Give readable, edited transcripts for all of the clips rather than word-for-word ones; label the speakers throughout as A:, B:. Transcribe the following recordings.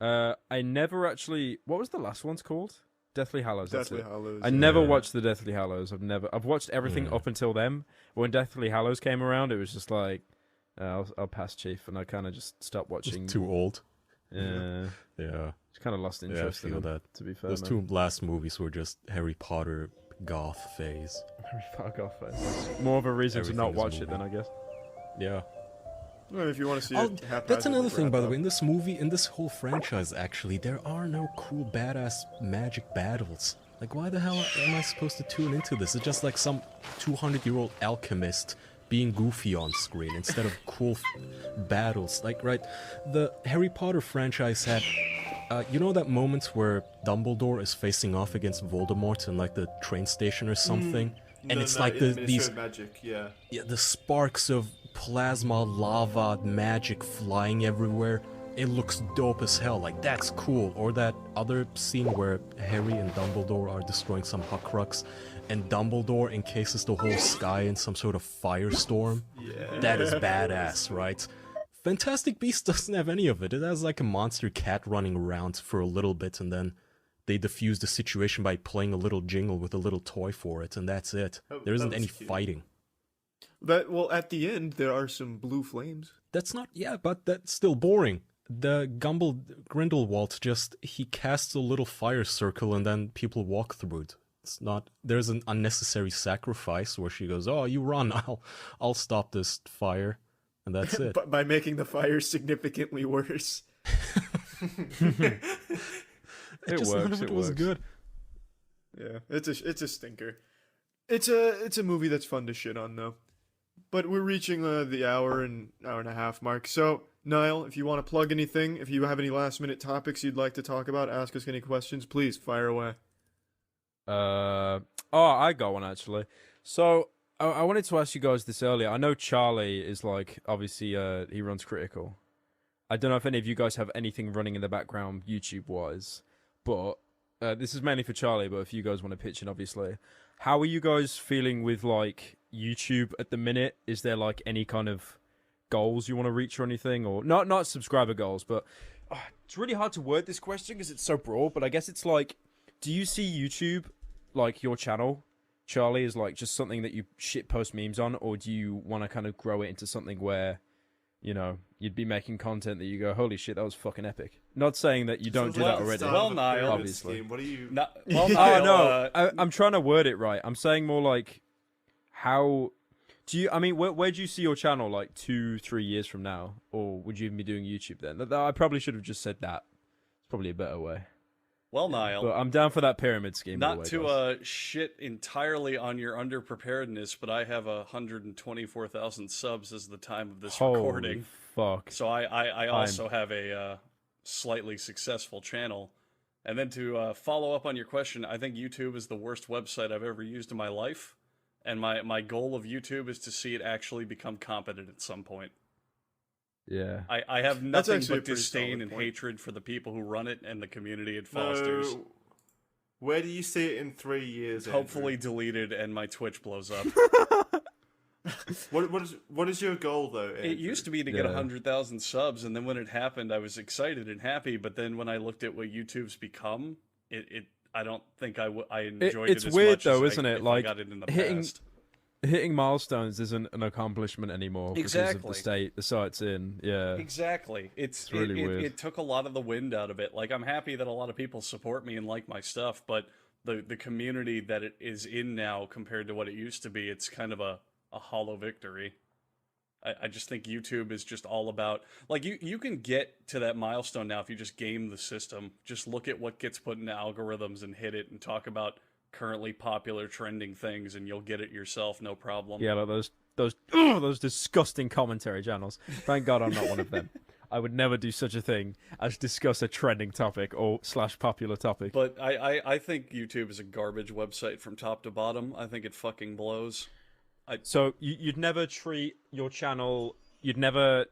A: I never actually. What was the last one's called? Deathly Hallows. That's
B: Deathly
A: it.
B: Hallows.
A: I
B: Yeah.
A: never watched the Deathly Hallows. I've watched everything
C: Mm.
A: up until then. When Deathly Hallows came around, it was just like, I'll pass, Chief, and I kind of just stopped watching.
C: Too old.
A: Yeah,
C: Yeah.
A: just kind of lost
C: Yeah, I
A: interest in
C: feel
A: them.
C: that.
A: To be fair,
C: Those
A: man.
C: 2 last movies were just Harry Potter goth phase.
A: Fuck off. It's more of a reason to not
C: Everything is a
A: watch it
C: movie.
A: then, I guess.
C: Yeah.
B: Well, if you want to see
C: Oh,
B: it,
C: that's another
B: haphazardly
C: thing, by the
B: wrap
C: way.
B: up.
C: In this movie, in this whole franchise, actually, there are no cool, badass magic battles. Like, why the hell am I supposed to tune into this? It's just like some 200-year-old alchemist being goofy on screen instead of cool battles. Like, right, the Harry Potter franchise had, you know that moment where Dumbledore is facing off against Voldemort in, like, the train station or something? And it's like these
B: magic, yeah.
C: yeah, the sparks of plasma, lava, magic flying everywhere. It looks dope as hell. Like, that's cool. Or that other scene where Harry and Dumbledore are destroying some Horcrux, and Dumbledore encases the whole sky in some sort of firestorm.
B: Yeah.
C: That is badass, right? Fantastic Beasts doesn't have any of it. It has like a monster cat running around for a little bit, and then they diffuse the situation by playing a little jingle with a little toy for it, and that's it. There isn't
B: that
C: any
B: was cute.
C: fighting.
B: Well, at the end there are some blue flames.
C: That's not, yeah, but that's still boring. The Grindelwald he casts a little fire circle and then people walk through it. It's not, there's an unnecessary sacrifice where she goes, oh, you run, I'll stop this fire. And that's it.
B: But by making the fire significantly worse.
C: None of it was good.
B: Yeah, it's a stinker. It's a movie that's fun to shit on though. But we're reaching the hour and a half mark. So, Niall, if you want to plug anything, if you have any last minute topics you'd like to talk about, ask us any questions, please fire away.
A: I got one actually. So I wanted to ask you guys this earlier. I know Charlie is like obviously he runs Critical. I don't know if any of you guys have anything running in the background YouTube wise, but this is mainly for Charlie. But if you guys want to pitch in, obviously, how are you guys feeling with like YouTube at the minute? Is there like any kind of goals you want to reach or anything, or not subscriber goals? But it's really hard to word this question because it's so broad. But I guess it's like, do you see YouTube like your channel, Charlie, is like just something that you shit post memes on, or do you want to kind of grow it into something where, you know, you'd be making content that you go, holy shit, that was fucking epic? Not saying that you don't do that already.
D: Well, Niall,
A: obviously.
B: What are you?
D: Well,
A: Oh
D: Niall,
A: no, I'm trying to word it right. I'm saying more like, how do you? I mean, where do you see your channel like 2-3 years from now, or would you even be doing YouTube then? I probably should have just said that. It's probably a better way.
D: well, Niall.
A: But I'm down for that pyramid scheme.
D: Not
A: by the
D: to
A: way, guys.
D: shit entirely on your underpreparedness, but I have 124,000 subs as the time of this
A: Holy
D: recording.
A: fuck.
D: So I also have a slightly successful channel. And then to follow up on your question, I think YouTube is the worst website I've ever used in my life. And my goal of YouTube is to see it actually become competent at some point.
A: Yeah.
D: I have
B: That's
D: nothing
B: actually a
D: but
B: pretty
D: disdain
B: solid
D: and
B: point.
D: hatred for the people who run it and the community it fosters.
E: No. Where do you see it in 3 years?
D: Hopefully deleted and my Twitch blows up.
E: Andrew? What is your goal though?
D: It used to be to get 100,000 subs, and then when it happened, I was excited and happy. But then when I looked at what YouTube's become, I don't think I enjoyed
A: It's
D: it as
A: weird
D: much
A: though,
D: as
A: isn't
D: I,
A: it?
D: if
A: Like,
D: I got it in the
A: hitting-
D: past.
A: Hitting milestones isn't an accomplishment anymore because of
D: Exactly.
A: the state the site's in. Yeah.
D: Exactly. It's
A: really weird.
D: It took a lot of the wind out of it. Like, I'm happy that a lot of people support me and like my stuff, but the community that it is in now compared to what it used to be, it's kind of a hollow victory. I just think YouTube is just all about, like, you can get to that milestone now if you just game the system. Just look at what gets put into algorithms and hit it and talk about currently popular trending things, and you'll get it yourself, no problem.
A: Yeah, like those disgusting commentary channels. Thank God I'm not one of them. I would never do such a thing as discuss a trending topic or / popular topic.
D: But I think YouTube is a garbage website from top to bottom. I think it fucking blows.
A: So you'd never treat your channel. You'd never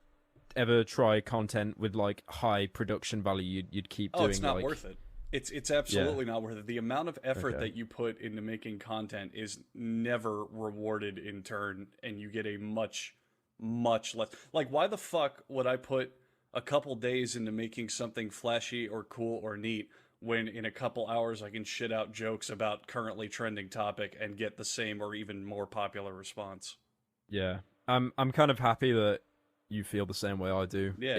A: ever try content with like high production value. You'd keep doing.
D: Oh, it's not
A: like,
D: worth it. It's absolutely not worth it. The amount of effort that you put into making content is never rewarded in turn, and you get a much less. Like, why the fuck would I put a couple days into making something flashy or cool or neat, when in a couple hours I can shit out jokes about currently trending topic and get the same or even more popular response.
A: Yeah. I'm kind of happy that you feel the same way I do.
D: Yeah.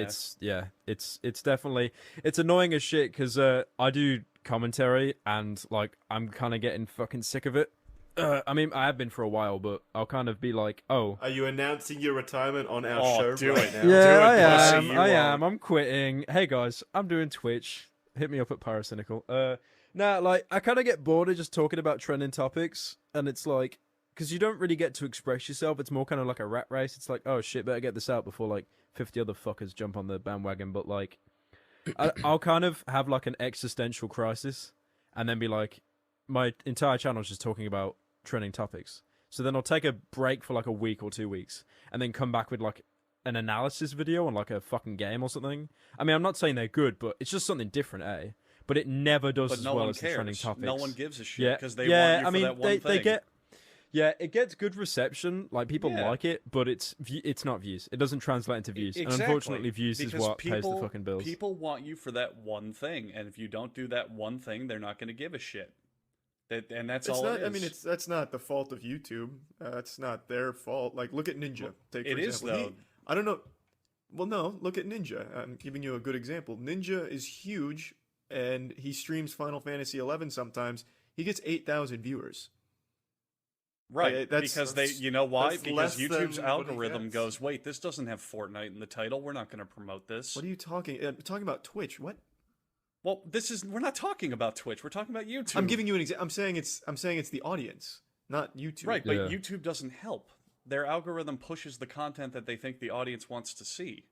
A: It's definitely it's annoying as shit because I do commentary and like I'm kind of getting fucking sick of it. I mean, I have been for a while, but I'll kind of be like, oh,
E: Are you announcing your retirement on our
D: Oh,
E: show
D: do
E: right
D: it.
E: now?
A: yeah,
D: Do it,
A: I
D: pussy,
A: am.
D: you
A: I
D: are.
A: am. I'm quitting. Hey guys, I'm doing Twitch. Hit me up at Pyrocynical. Nah, like I kind of get bored of just talking about trending topics, and it's like because you don't really get to express yourself. It's more kind of like a rat race. It's like, oh shit, better get this out before like 50 other fuckers jump on the bandwagon. But like, I'll kind of have like an existential crisis, and then be like, my entire channel is just talking about trending topics. So then I'll take a break for like a week or 2 weeks, and then come back with like an analysis video on like a fucking game or something. I mean, I'm not saying they're good, but it's just something different, eh? But it never does
D: But
A: as
D: no
A: well
D: one
A: as the trending
D: cares.
A: topics.
D: No one gives a shit
A: Yeah,
D: because they
A: yeah.
D: want you
A: I
D: for
A: mean,
D: that one
A: they
D: thing.
A: get. Yeah, it gets good reception. Like people
D: Yeah.
A: like it, but it's not views. It doesn't translate into views, and
D: Exactly.
A: unfortunately, views
D: Because
A: is what pays the fucking bills.
D: People want you for that one thing, and if you don't do that one thing, they're not going to give a shit. And that's
B: It's
D: all
B: not.
D: it is.
B: I mean, that's not the fault of YouTube. That's not their fault. Like, look at Ninja. Take for
D: it is,
B: example.
D: though.
B: I don't know. Well, no. Look at Ninja. I'm giving you a good example. Ninja is huge, and he streams Final Fantasy 11 sometimes. He gets 8,000 viewers.
D: Right,
B: that's-
D: because they,
E: that's-
D: you know why?
E: that's
D: Because
E: less
D: YouTube's
E: than what he
D: algorithm
E: gets.
D: goes, wait, this doesn't have Fortnite in the title. We're not going to promote this.
B: What are you talking? I'm talking about Twitch. What?
D: Well, we're not talking about Twitch. We're talking about YouTube.
B: I'm giving you an example. I'm saying it's the audience, not YouTube.
D: Right, but
A: Yeah.
D: YouTube doesn't help. Their algorithm pushes the content that they think the audience wants to see.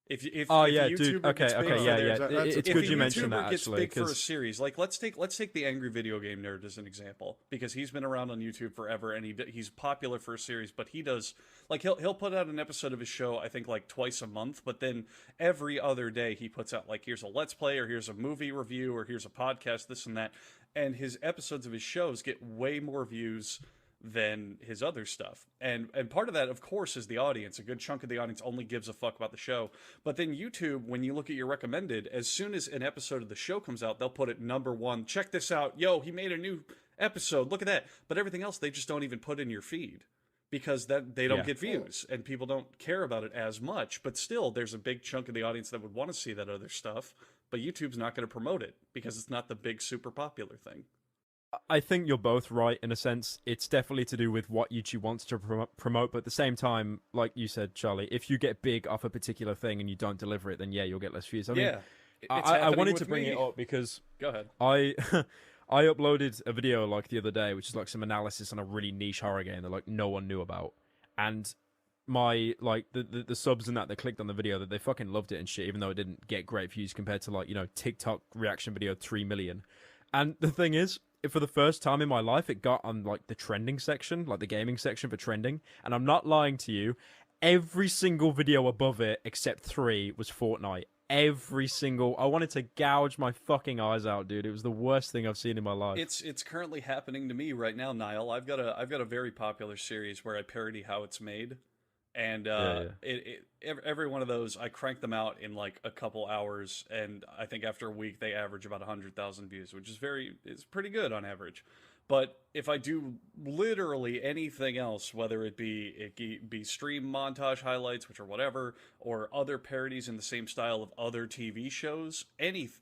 D: If
A: Oh
D: if a
A: yeah,
D: YouTuber
A: dude. Okay,
D: gets big
A: okay,
D: for
A: yeah,
D: their-
A: yeah.
B: that's
A: It's
B: a
A: good
B: point.
A: you
D: If a
A: mentioned
D: YouTuber
A: that
D: gets
A: actually,
D: big for a
A: because
D: series, like let's take the Angry Video Game Nerd as an example, because he's been around on YouTube forever and he's popular for a series, but he does like he'll put out an episode of his show I think like twice a month, but then every other day he puts out like here's a let's play or here's a movie review or here's a podcast, this and that, and his episodes of his shows get way more views than his other stuff. And part of that, of course, is the audience. A good chunk of the audience only gives a fuck about the show. But then YouTube, when you look at your recommended, as soon as an episode of the show comes out, they'll put it #1. Check this out. Yo, he made a new episode. Look at that. But everything else, they just don't even put in your feed because that they don't
A: Yeah.
D: get views and people don't care about it as much. But still, there's a big chunk of the audience that would want to see that other stuff. But YouTube's not going to promote it because it's not the big, super popular thing.
A: I think you're both right in a sense. It's definitely to do with what YouTube wants to promote, but at the same time, like you said, Charlie, if you get big off a particular thing and you don't deliver it, then yeah, you'll get less views. I mean,
D: Yeah. It's
A: I
D: happening
A: wanted
D: with
A: to bring
D: me.
A: it up because
D: Go ahead.
A: I I uploaded a video like the other day, which is like some analysis on a really niche horror game that like no one knew about, and my like the subs and that they clicked on the video that they fucking loved it and shit, even though it didn't get great views compared to like TikTok reaction video 3 million. And the thing is, for the first time in my life, it got on like the trending section, like the gaming section for trending. And I'm not lying to you, every single video above it except 3 was Fortnite. Every single, I wanted to gouge my fucking eyes out, dude. It was the worst thing I've seen in my life.
D: It's currently happening to me right now, Niall. I've got a very popular series where I parody how it's made, and every one of those I crank them out in like a couple hours, and I think after a week they average about 100,000 views, which is it's pretty good on average. But if I do literally anything else, whether it be stream montage highlights, which are whatever, or other parodies in the same style of other TV shows,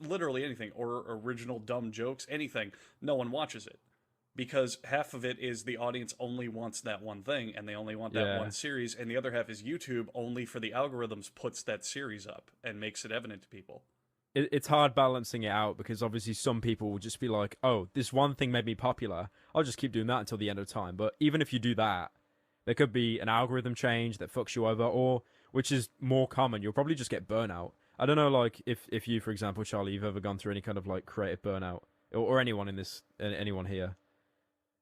D: literally anything, or original dumb jokes, anything, no one watches it. Because half of it is the audience only wants that one thing, and they only want that one series, and the other half is YouTube only for the algorithms puts that series up and makes it evident to people.
A: It's hard balancing it out because obviously some people will just be like, oh, this one thing made me popular, I'll just keep doing that until the end of time. But even if you do that, there could be an algorithm change that fucks you over, or, which is more common, you'll probably just get burnout. I don't know, like, if you, for example, Charlie, you've ever gone through any kind of, like, creative burnout, or anyone in this, anyone here,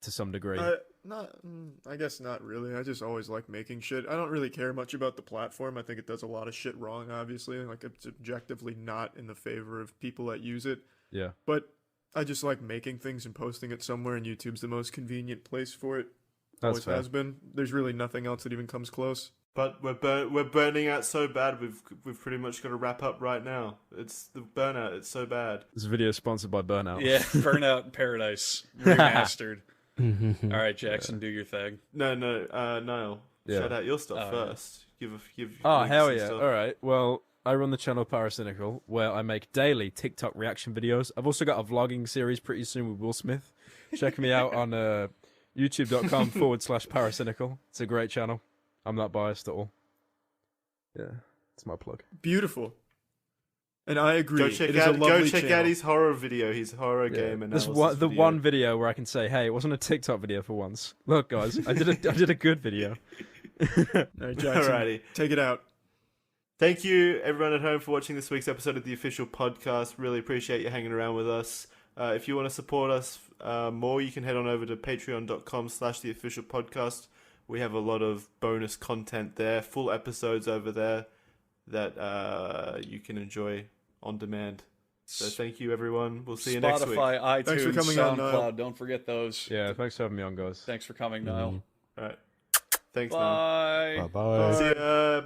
A: to some degree.
B: I guess not really. I just always like making shit. I don't really care much about the platform. I think it does a lot of shit wrong, obviously. Like, it's objectively not in the favor of people that use it.
A: Yeah.
B: But I just like making things and posting it somewhere, and YouTube's the most convenient place for it.
A: That's
B: Always
A: fair.
B: has been. There's really nothing else that even comes close.
E: But we're burning out so bad. We've pretty much got to wrap up right now. It's the burnout. It's so bad.
A: This video is sponsored by Burnout.
D: Yeah, Burnout Paradise remastered. All right, Jackson, do your thing.
E: No, Niall.
A: Yeah.
E: Shout out your stuff
D: Oh,
E: first. Give
A: Oh,
E: links
A: hell
E: and
A: yeah.
E: stuff.
A: All right. Well, I run the channel Paracynical, where I make daily TikTok reaction videos. I've also got a vlogging series pretty soon with Will Smith. Check me out on youtube.com/Paracynical. It's a great channel. I'm not biased at all. Yeah, it's my plug.
B: Beautiful. And I agree.
E: Go check
B: It is a
E: out
B: lovely
E: out
B: channel.
E: his horror video. His horror game
A: There's
E: analysis.
A: the
E: video.
A: one video where I can say, hey, it wasn't a TikTok video for once. Look, guys, I did a good video.
B: All right, Jackson,
E: Alrighty.
B: take it out.
E: Thank you, everyone at home, for watching this week's episode of the official podcast. Really appreciate you hanging around with us. If you want to support us more, you can head on over to patreon.com/theofficialpodcast. We have a lot of bonus content there, full episodes over there that you can enjoy on demand. So thank you, everyone. We'll see you next week.
D: Spotify, iTunes,
B: Thanks for coming on,
D: SoundCloud.
B: Niall.
D: Don't forget those.
A: Yeah, thanks for having me on, guys.
D: Thanks for coming, Niall.
E: All right. Thanks, Niall.
D: Bye.
C: Bye-bye.
E: See ya.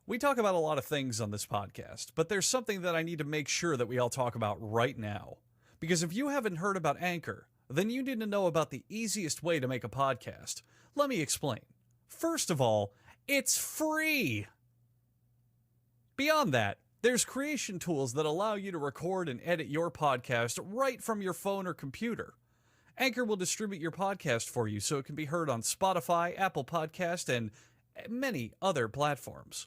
F: We talk about a lot of things on this podcast, but there's something that I need to make sure that we all talk about right now. Because if you haven't heard about Anchor, then you need to know about the easiest way to make a podcast. Let me explain. First of all, it's free. Beyond that, there's creation tools that allow you to record and edit your podcast right from your phone or computer. Anchor will distribute your podcast for you so it can be heard on Spotify, Apple Podcast, and many other platforms.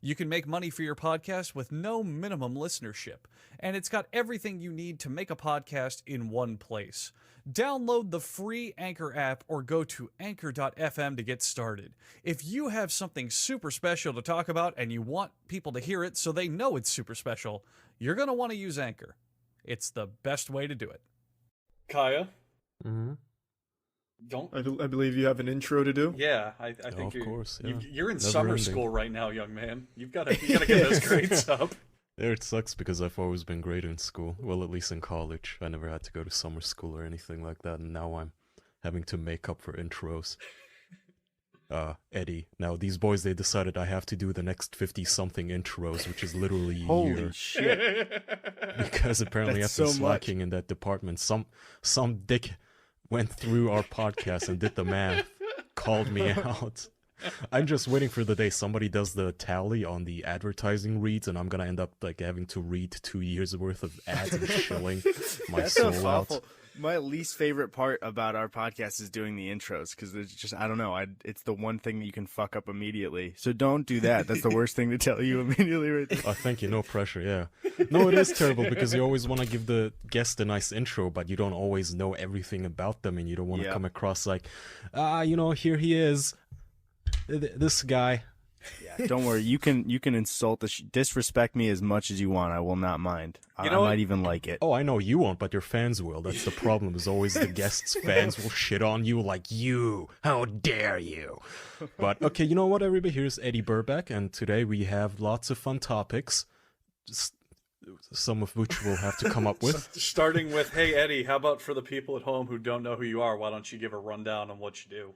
F: You can make money for your podcast with no minimum listenership, and it's got everything you need to make a podcast in one place. Download the free Anchor app or go to anchor.fm to get started. If you have something super special to talk about and you want people to hear it so they know it's super special, you're going to want to use Anchor. It's the best way to do it.
D: Kaya,
C: Mm-hmm.
D: don't.
B: I believe you have an intro to do.
D: Yeah, I think
C: of course, yeah.
D: you're in
C: Never
D: summer
C: ending.
D: school right now, young man. You gotta get those grades up.
C: Yeah, it sucks because I've always been great in school. Well, at least in college. I never had to go to summer school or anything like that, and now I'm having to make up for intros. Eddie. Now, these boys, they decided I have to do the next 50-something intros, which is literally a
G: Holy
C: year.
G: shit.
C: Because apparently
G: That's
C: I've been
G: so much.
C: slacking in that department. Some dick went through our podcast and did the math, called me out. I'm just waiting for the day somebody does the tally on the advertising reads, and I'm gonna end up like having to read 2 years worth of ads and shilling my
G: That
C: soul
G: sounds
C: out.
G: awful. My least favorite part about our podcast is doing the intros because it's just, I don't know, it's the one thing that you can fuck up immediately. So don't do that. That's the worst thing to tell you immediately right there.
C: Oh, thank you. No pressure. Yeah. No, it is terrible because you always want to give the guest a nice intro, but you don't always know everything about them, and you don't want to
G: Yeah.
C: come across like, here he is, this guy.
G: Yeah, don't worry. You can insult, disrespect me as much as you want. I will not mind. I
D: know what?
G: might even like it.
C: Oh, I know you won't, but your fans will. That's the problem. Is always the guests' fans will shit on you like, you, how dare you? But okay, you know what, everybody? Here's Eddie Burback, and today we have lots of fun topics, some of which we'll have to come up with.
D: Starting with, hey Eddie, how about for the people at home who don't know who you are, why don't you give a rundown on what you do?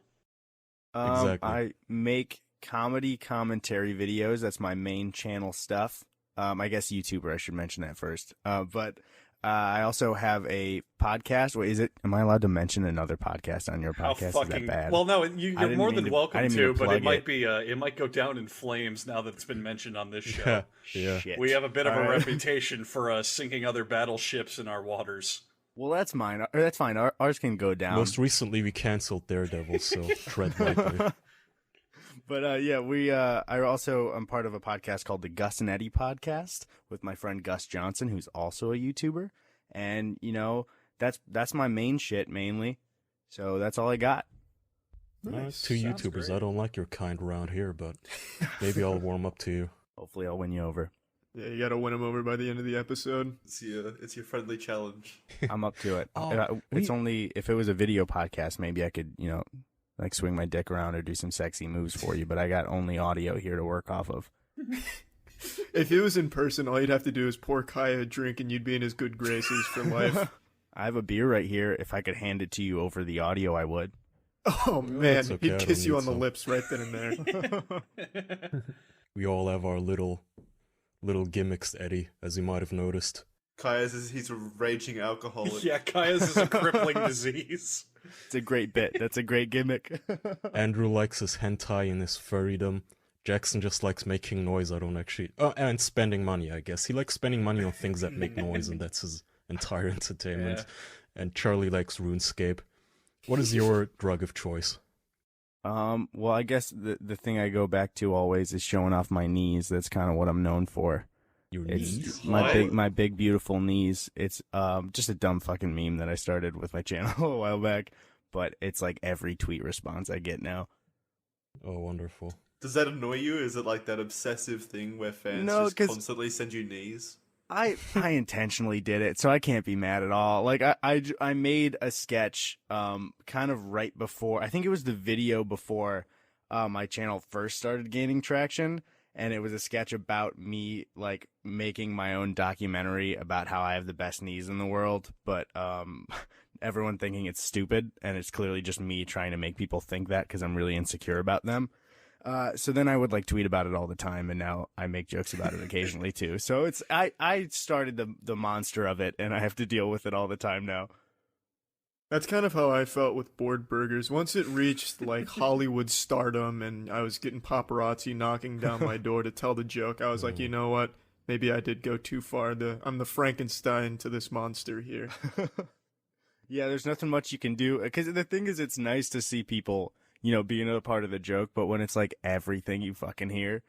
C: Exactly.
G: I make comedy commentary videos. That's my main channel stuff. I guess YouTuber, I should mention that first. But I also have a podcast. Wait, is it? Am I allowed to mention another podcast on your
D: How
G: podcast?
D: fucking
G: Is that bad?
D: well, no,
G: I
D: you're
G: didn't
D: more
G: mean
D: than
G: to- I
D: welcome
G: didn't mean
D: to,
G: to
D: but
G: plug
D: it might be it might go down in flames now that it's been mentioned on this show.
C: Yeah.
G: Shit.
D: We have a bit of a
G: All right.
D: reputation for sinking other battleships in our waters.
G: Well, that's mine. Or that's fine. Ours can go down.
C: Most recently, we canceled Daredevil, so tread lightly.
G: But yeah, I'm part of a podcast called the Gus and Eddie podcast with my friend Gus Johnson, who's also a YouTuber, and that's my main shit mainly. So that's all I got.
C: Two
D: Sounds
C: YouTubers.
D: great.
C: I don't like your kind around here, but maybe I'll warm up to you.
G: Hopefully, I'll win you over.
B: Yeah, you gotta win him over by the end of the episode.
E: It's your friendly challenge.
G: I'm up to it.
C: Oh,
G: It's only if it was a video podcast, maybe I could, like swing my dick around or do some sexy moves for you. But I got only audio here to work off of.
B: If it was in person, all you'd have to do is pour Kaya a drink and you'd be in his good graces for life.
G: I have a beer right here. If I could hand it to you over the audio, I would.
B: Oh man,
C: That's okay, I
B: he'd
C: don't
B: kiss you
C: need
B: on the
C: some.
B: lips right then and there.
C: We all have our little gimmicks, Eddie, as you might have noticed.
E: Kaya's he's a raging alcoholic.
D: Yeah, Kaya's is a crippling disease.
G: It's a great bit. That's a great gimmick.
C: Andrew likes his hentai and his furrydom. Jackson just likes making noise. I don't actually... Oh, and spending money, I guess. He likes spending money on things that make noise, and that's his entire entertainment.
D: Yeah.
C: And Charlie likes RuneScape. What is your drug of choice?
G: Well, I guess the thing I go back to always is showing off my knees. That's kind of what I'm known for.
C: Your
G: It's
C: knees?
G: my big beautiful knees. It's just a dumb fucking meme that I started with my channel a while back, but it's like every tweet response I get now.
C: Oh, wonderful.
E: Does that annoy you? Is it like that obsessive thing where fans
G: No,
E: just
G: 'cause-
E: constantly send you knees?
G: I intentionally did it, so I can't be mad at all. Like I made a sketch kind of right before, I think it was the video before my channel first started gaining traction, and it was a sketch about me like making my own documentary about how I have the best knees in the world, but everyone thinking it's stupid, and it's clearly just me trying to make people think that because I'm really insecure about them. So then I would like tweet about it all the time, and now I make jokes about it occasionally too. So it's I started the monster of it, and I have to deal with it all the time now.
B: That's kind of how I felt with Board Burgers. Once it reached like Hollywood stardom and I was getting paparazzi knocking down my door to tell the joke, I was like, you know what? Maybe I did go too far. I'm the Frankenstein to this monster here.
G: Yeah, there's nothing much you can do, because the thing is, it's nice to see people, you know, being a part of the joke, but when it's like everything you fucking hear.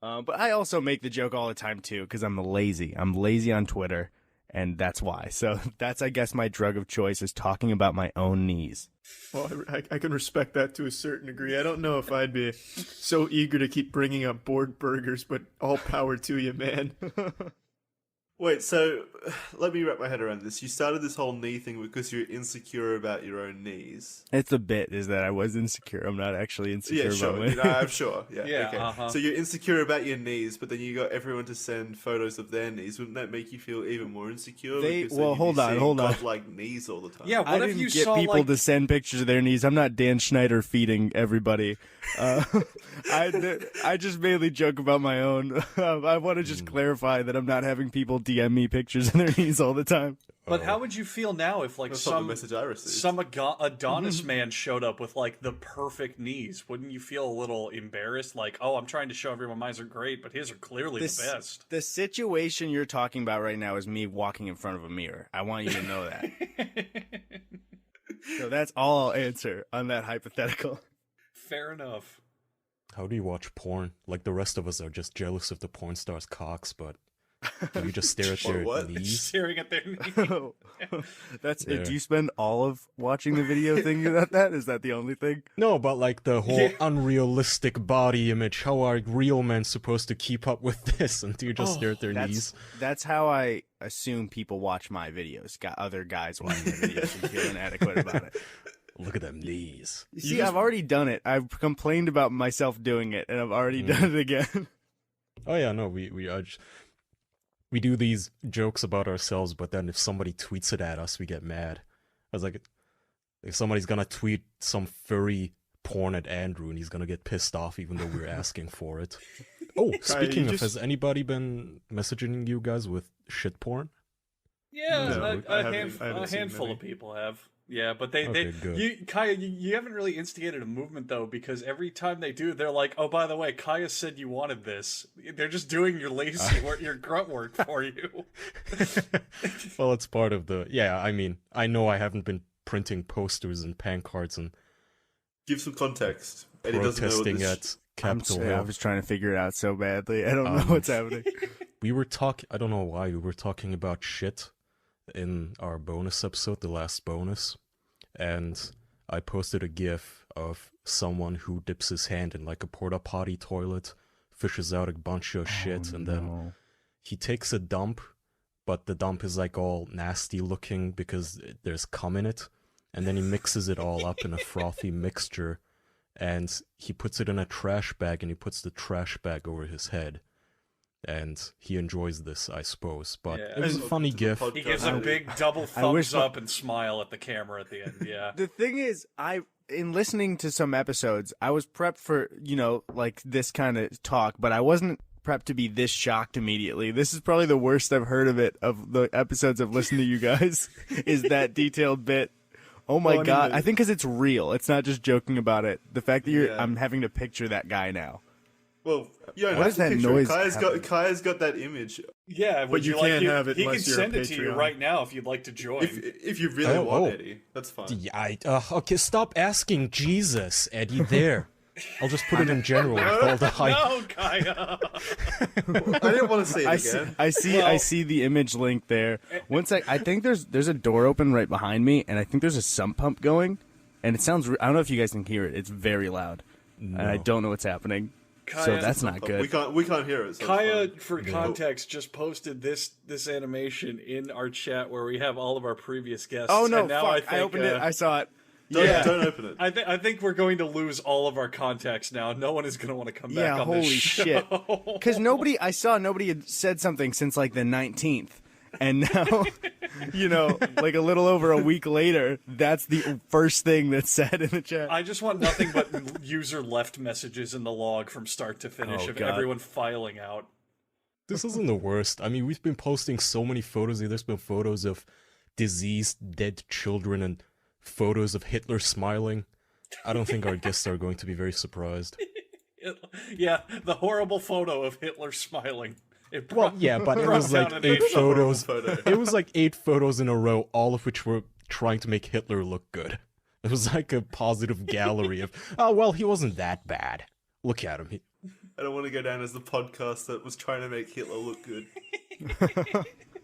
G: But I also make the joke all the time too, because I'm lazy. I'm lazy on Twitter, and that's why. So that's, I guess, my drug of choice is talking about my own knees.
B: Well, I can respect that to a certain degree. I don't know if I'd be so eager to keep bringing up Board Burgers, but all power to you, man.
E: Wait, so let me wrap my head around this. You started this whole knee thing because you're insecure about your own knees.
G: It's a bit, is that I was insecure. I'm not actually insecure
E: Yeah,
G: about
E: sure.
G: my
E: No, I'm sure. Yeah.
D: Yeah,
E: Okay.
D: uh-huh.
E: So you're insecure about your knees, but then you got everyone to send photos of their knees. Wouldn't that make you feel even more insecure? Because then
G: well,
E: you'd be
G: hold on,
E: seeing
G: hold on.
E: godlike knees all the time.
D: Yeah,
G: I
D: what if
G: didn't
D: you
G: get
D: saw
G: people
D: like
G: to send pictures of their knees. I'm not Dan Schneider feeding everybody. I just mainly joke about my own. I want to just clarify that I'm not having people DM me pictures of their knees all the time.
D: But how would you feel now if, like,
E: That's not the message I received.
D: some Adonis man showed up with, like, the perfect knees? Wouldn't you feel a little embarrassed? Like, oh, I'm trying to show everyone mine are great, but his are clearly the best.
G: The situation you're talking about right now is me walking in front of a mirror. I want you to know that. So that's all I'll answer on that hypothetical.
D: Fair enough.
C: How do you watch porn? Like the rest of us are just jealous of the porn stars' cocks, but do you just stare at their
E: What?
C: knees?
D: Staring at their knees.
G: That's
C: Yeah.
G: Do you spend all of watching the video thinking about that? Is that the only thing?
C: No, but like the whole
D: Yeah.
C: unrealistic body image. How are real men supposed to keep up with this? And do you just stare at their knees?
G: That's how I assume people watch my videos. Got other guys watching the videos and feeling inadequate about it.
C: Look at them knees.
G: You see, I've already done it. I've complained about myself doing it, and I've already done it again.
C: Oh yeah, no, we do these jokes about ourselves, but then if somebody tweets it at us, we get mad. I was like, if somebody's gonna tweet some furry porn at Andrew, and he's gonna get pissed off even though we're asking for it. Oh, speaking
B: you
C: of,
B: just-
C: has anybody been messaging you guys with shit porn?
D: Yeah,
B: No, I haven't
D: a
B: seen
D: handful
B: many.
D: of people have. Yeah, but they
C: Okay, good.
D: Kaya, you haven't really instigated a movement though, because every time they do, they're like, oh, by the way, Kaya said you wanted this. They're just doing your lazy work, your grunt work for you.
C: Well, it's part of the... Yeah, I mean, I know I haven't been printing posters and pancards and
E: Give some context. Eddie doesn't know what
C: protesting
E: this...
C: at Capitol
G: I
C: Hill.
G: was trying to figure it out so badly. I don't know what's happening.
C: We were talking... I don't know why. We were talking about shit in our bonus episode, the last bonus. And I posted a gif of someone who dips his hand in like a porta potty toilet, fishes out a bunch of shit, and then he takes a dump, but the dump is like all nasty looking because there's cum in it. And then he mixes it all up in a frothy mixture, and he puts it in a trash bag, and he puts the trash bag over his head. And he enjoys this, I suppose. But
D: Yeah.
C: it was a funny gif.
D: He gives a big double
G: I wish
D: thumbs up and smile at the camera at the end. Yeah.
G: The thing is, in listening to some episodes, I was prepped for, like this kind of talk, but I wasn't prepped to be this shocked immediately. This is probably the worst I've heard of it, of the episodes I've listened to you guys, is that detailed bit. Oh my God. I think because it's real. It's not just joking about it. The fact that I'm having to picture that guy now.
E: Well, you don't
G: What
E: have
G: is
E: to
G: that
E: picture
G: noise
E: it. Kaya's got that image.
D: Yeah,
B: But you can't have it
D: He can
B: unless you're a
D: send it to you
B: Patreon.
D: right now if you'd like to join.
E: If you really want, Eddie, that's fine.
C: Yeah, okay, stop asking Jesus, Eddie, there. I'll just put it in general with all the hype.
D: No, Kaya.
E: I didn't want to say it again.
G: I see the image link there. One sec, I think there's a door open right behind me, and I think there's a sump pump going, and it sounds. I don't know if you guys can hear it. It's very loud, and I don't know what's happening. So
D: Kaya,
G: that's not good.
E: We can't hear it. So
D: Kaya, for context, just posted this animation in our chat where we have all of our previous guests.
G: Oh no!
D: and now
G: Fuck! I opened it. I saw it.
E: don't open it.
D: I think we're going to lose all of our context now. No one is going to want to come back on
G: holy
D: this show.
G: shit! Because nobody had said something since like the 19th, and now, like a little over a week later, that's the first thing that's said in the chat.
D: I just want nothing but user left messages in the log from start to finish of
G: God.
D: everyone filing out.
C: This isn't the worst. I mean, we've been posting so many photos. There's been photos of diseased, dead children and photos of Hitler smiling. I don't think our guests are going to be very surprised.
D: Yeah, the horrible photo of Hitler smiling.
C: Well, yeah, but it was like 8 photos. It was like 8 photos in a row, all of which were trying to make Hitler look good. It was like a positive gallery of, oh, well, he wasn't that bad. Look at him.
E: I don't want to go down as the podcast that was trying to make Hitler look good.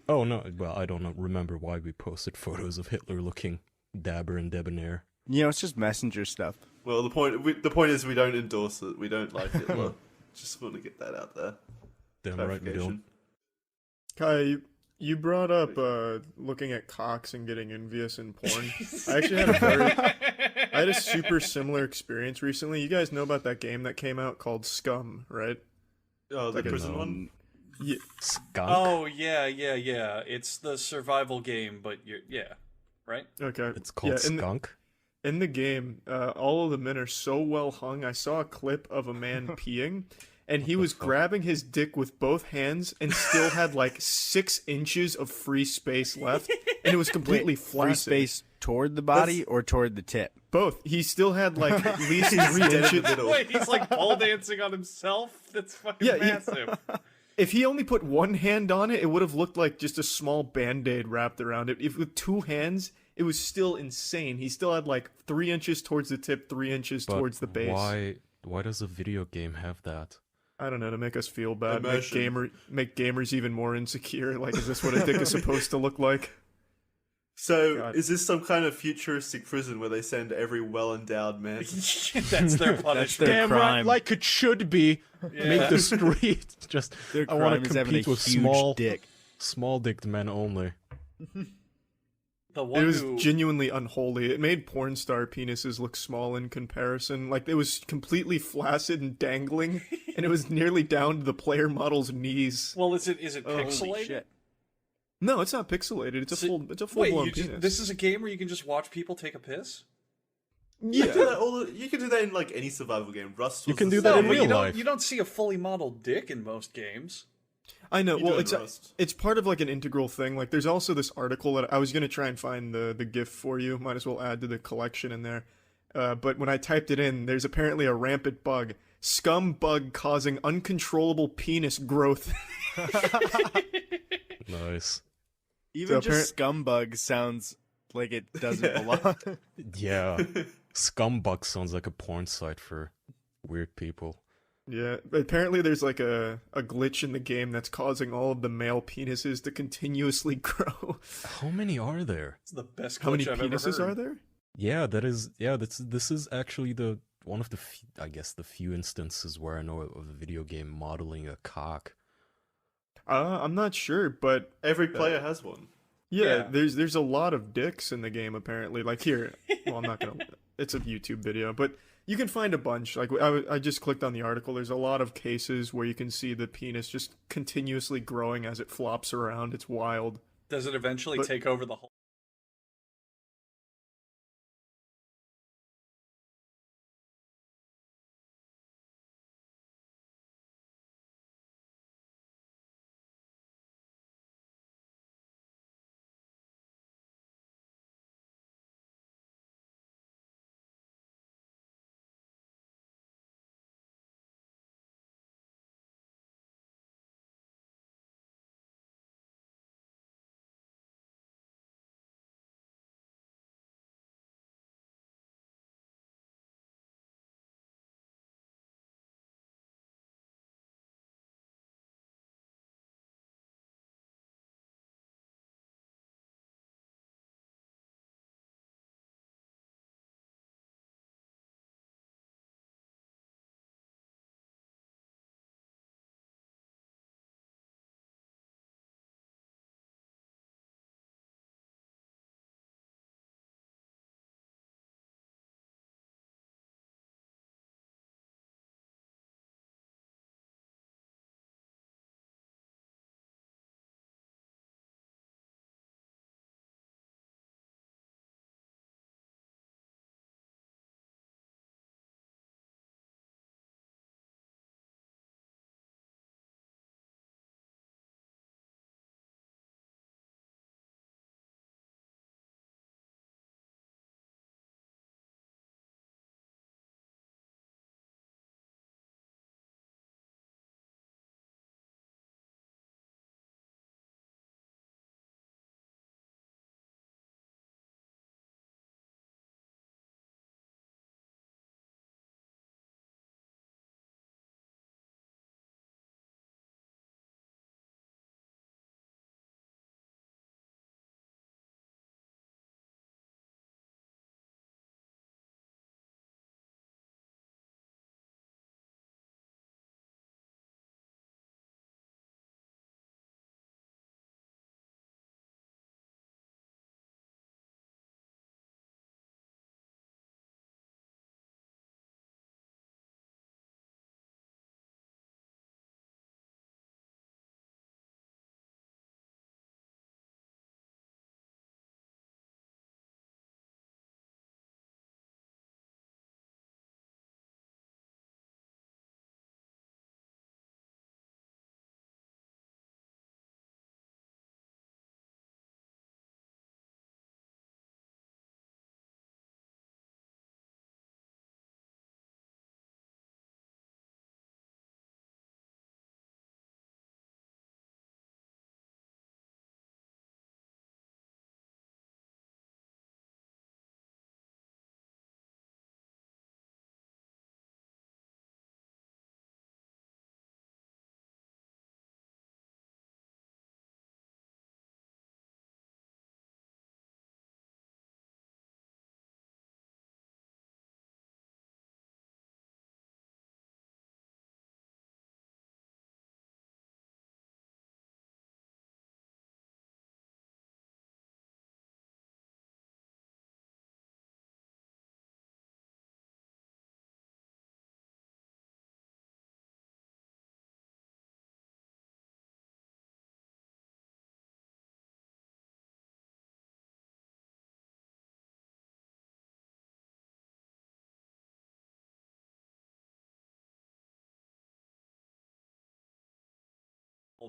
C: Oh, no, well, I don't remember why we posted photos of Hitler looking dapper and debonair.
G: It's just messenger stuff.
E: Well, the point is we don't endorse it. We don't like Hitler. Just want to get that out there.
C: Damn right we don't.
B: Kaya, you brought up looking at cocks and getting envious in porn. I actually had a super similar experience recently. You guys know about that game that came out called Scum, right?
E: Oh, the prison one?
B: Yeah.
C: Skunk?
D: Oh, yeah. It's the survival game, but right?
B: Okay.
C: It's called Skunk?
B: In the game, all of the men are so well hung. I saw a clip of a man peeing, and he was grabbing his dick with both hands and still had like 6 inches of free space left, and it was completely flaccid.
G: Free space toward the body or toward the tip?
B: Both. He still had like at least 3 inches.
D: Wait, he's like pole dancing on himself? That's fucking massive.
B: If he only put one hand on it, it would have looked like just a small band-aid wrapped around it. If with 2 hands, it was still insane. He still had like 3 inches towards the tip, 3 inches towards the base.
C: Why does a video game have that?
B: I don't know, to make us feel bad, make
E: Immersion.
B: gamers even more insecure. Like, is this what a dick is supposed to look like?
E: So,
B: God.
E: is this some kind of futuristic prison where they send every well-endowed man?
D: That's their punishment.
G: their
C: Damn right,
G: crime.
C: like it should be. Make the street just.
G: Their
C: I want
G: crime
C: to
G: is having a
C: compete with
G: huge dick.
C: small-dicked men only.
D: The one
B: It was
D: who...
B: genuinely unholy. It made porn star penises look small in comparison. Like, it was completely flaccid and dangling, and it was nearly down to the player model's knees.
D: Well, is it
G: Holy
D: pixelated?
G: shit.
B: No, it's not pixelated. It's a full blown penis.
D: This is a game where you can just watch people take a piss?
E: You can do that you can do that in like any survival game. Rust.
C: You
E: was
C: can
E: the
C: do that
E: same.
C: in real life.
D: You don't see a fully modeled dick in most games.
B: I know.
E: You
B: Well,
E: do
B: it's
E: in Rust.
B: it's part of like an integral thing. Like, there's also this article that I was gonna try and find the GIF for you. Might as well add to the collection in there. But when I typed it in, there's apparently a rampant bug. Scum bug causing uncontrollable penis growth.
C: Nice.
G: Even
B: So
G: just scumbug sounds like it doesn't belong.
C: Yeah. Scumbug sounds like a porn site for weird people.
B: Yeah, apparently there's like a glitch in the game that's causing all of the male penises to continuously grow.
C: How many are there?
D: It's the best
B: How many
D: glitch I've ever
B: penises
D: heard.
B: are there?
C: Yeah, this is actually one of the few instances where I know of a video game modeling a cock.
B: I'm not sure, but
E: Every player has one.
B: yeah, there's a lot of dicks in the game apparently. Like here, well, I'm not gonna. It's a YouTube video, but you can find a bunch. Like I just clicked on the article. There's a lot of cases where you can see the penis just continuously growing as it flops around. It's wild.
D: Does it eventually
B: But-
D: take over the whole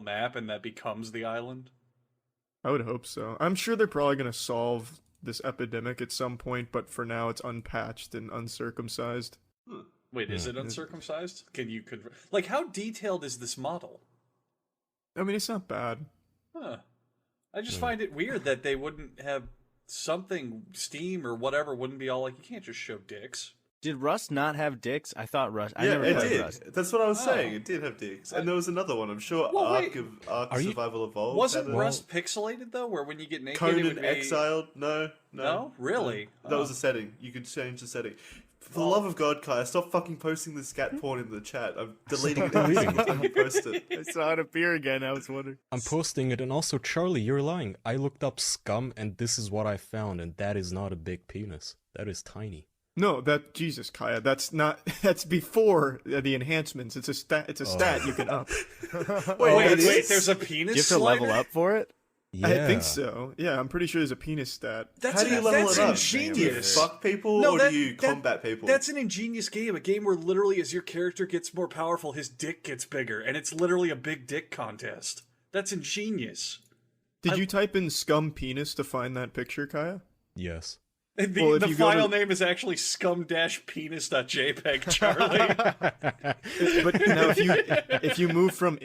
D: map and that becomes the island?
B: I would hope so. I'm sure they're probably going to solve this epidemic at some point, but for now it's unpatched and uncircumcised.
D: Wait, is it uncircumcised? Can you like, how detailed is this model?
B: I mean, it's not bad.
D: Huh. I just find it weird that they wouldn't have something, Steam or whatever, wouldn't be all like, you can't just show dicks.
G: Did Rust not have dicks? I thought Rust. I
E: Yeah,
G: never
E: it
G: played
E: did.
G: Rust.
E: That's what I was
D: Oh.
E: saying. It did have dicks, and there was another one. I'm sure
D: Well,
E: Ark
D: wait.
E: Ark
C: Are you-
E: Survival Evolved.
D: Wasn't
E: had it.
D: Rust pixelated though, where when you get naked, it
E: Conan
D: would be...
E: Exiled? No.
D: No? Really?
E: That was
D: Oh.
E: a setting. You could change the setting. For the love of God, Kai, stop fucking posting the scat porn in the chat. I'm deleting it every single time you post it.
G: I saw it appear again. I was wondering.
C: I'm posting it, and also, Charlie, you're lying. I looked up scum, and this is what I found, and that is not a big penis. That is tiny.
B: No, Jesus, Kaya, that's not. That's before the enhancements. It's a stat. It's a stat you can up.
D: Wait,
E: it is?
D: there's a
G: Do
D: penis
G: you have to level
D: slider?
G: up for it?
C: Yeah.
B: I think so. Yeah, I'm pretty sure there's a penis stat.
D: That's,
E: How do you level
D: that's
E: it up?
D: ingenious.
E: Do you fuck people,
D: No,
E: or
D: that-
E: do you
D: that-
E: combat people?
D: That's an ingenious game. A game where literally as your character gets more powerful, his dick gets bigger. And it's literally a big dick contest. That's ingenious.
B: Did you type in scum penis to find that picture, Kaya?
C: Yes.
D: And the
B: Well, if
D: the
B: you go
D: file
B: to-
D: name is actually scum-penis.jpg, Charlie.
B: But now, if you move from